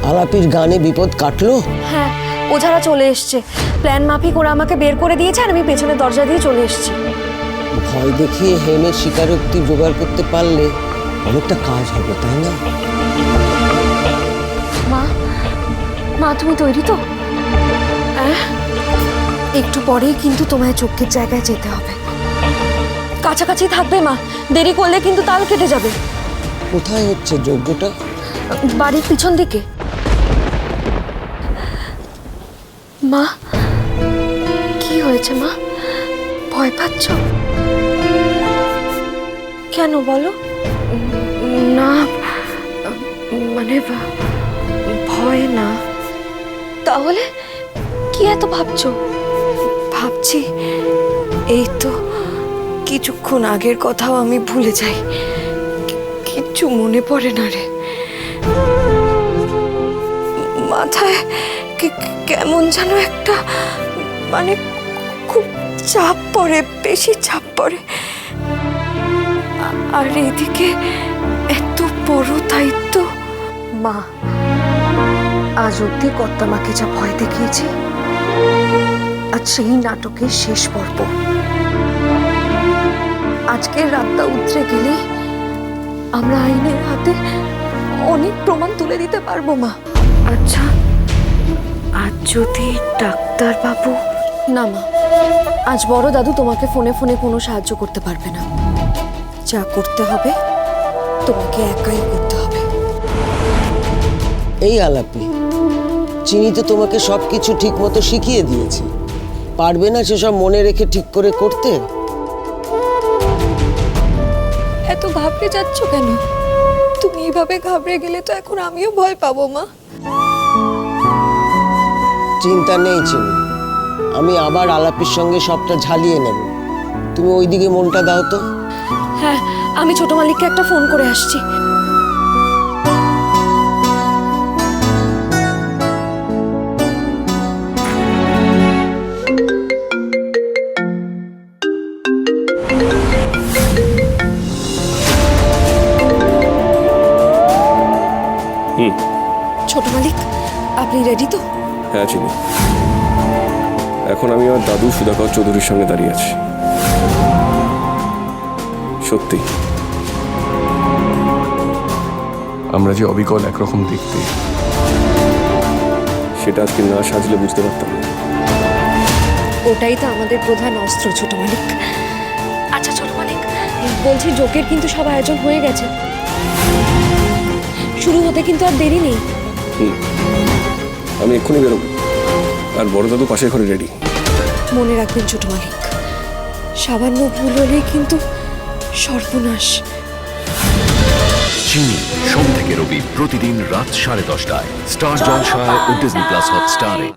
আলাপির গানে বিপদ কাটলো? হ্যাঁ, ওঝারা চলে এসছে, প্ল্যান মাফিক ওরা আমাকে বের করে দিয়েছে আর আমি পেছনের দরজা দিয়ে চলে এসেছি। ভয় দেখিয়ে হেমের স্বীকারোক্তি জোগাড় করতে পারলে অনেকটা কাজ হবে, তাই না? মা, মা তুমি তৈরি তো? একটু পরেই কিন্তু তোমায় চোখের জায়গায় যেতে হবে। কাছাকাছি থাকবে মা, দেরি করলে কিন্তু তাল কেটে যাবে। কোথায় হচ্ছে যজ্ঞটা? বাড়ির পিছন দিকে। মা, কি হয়েছে মা? ভয় পাচ্ছ কেন বলো? না মানে ভয় না। তাহলে কি এত ভাবছো? ভাবছি এই তো কিছুক্ষণ আগের কথাও আমি ভুলে যাই, কিচ্ছু মনে পড়ে না রে। মাথায় কেমন যেন একটা মানে খুব চাপ পড়ে, বেশি চাপ পড়ে। আর এদিকে এত বড় দায়িত্ব। মা, আজ অব্দি কর্তা মাকে যা ভয় দেখিয়েছি, আজ সেই নাটকের শেষ পর্ব। আজকের রাতটা উতরে গেলেই আমরা আইনের হাতে অনেক প্রমাণ তুলে দিতে পারবো মা। আচ্ছা, আজ যদি ডাক্তার বাবু... না মা, আজ বড় দাদু তোমাকে ফোনে ফোনে কোনো সাহায্য করতে পারবে না। যা করতে হবে তোমাকে একাই করতে হবে। এই আলাপি, চিনি তো তোমাকে সবকিছু ঠিক মতো শিখিয়ে দিয়েছে, পারবে না সেসব মনে রেখে ঠিক করে করতে? এত ঘাবড়ে যাচ্ছ কেন? তুমি এইভাবে ঘাবড়ে গেলে তো এখন আমিও ভয় পাবো মা। চিন্তা নেই চিনি, আমি আবার আলাপির সঙ্গে সবটা ঝালিয়ে নেব। তুমি ওইদিকে মনটা দাও তো। হ্যাঁ, আমি ছোট মালিককে একটা ফোন করে আসছি। ছোট মালিক, আপনি রেডি তো? হ্যাঁ চিনি। এখন আমি আমার দাদু সুধাকর চৌধুরীর সঙ্গে দাঁড়িয়ে আছি। সত্যি আমরা যে অবিকল একরকম দেখতে, সেটা আজকে না সাজলে বুঝতে পারতাম না। ওটাই তো আমাদের প্রধান অস্ত্র ছোট মালিক। আচ্ছা ছোট মালিক, বলছি যোগের কিন্তু সব আয়োজন হয়ে গেছে, শুরু হতে কিন্তু আর দেরি নেই। আমি এক্ষুনি বেরোবো, আর বড় দাদু পাশের ঘরে রেডি। মনে রাখবেন ছোট মালিক, সামান্য ভুল হলেই কিন্তু সর্বনাশ। চিনি সোম থেকে রবি প্রতিদিন রাত 10:30টায় স্টার জলসায় ও ডিজনি প্লাস হটস্টারে।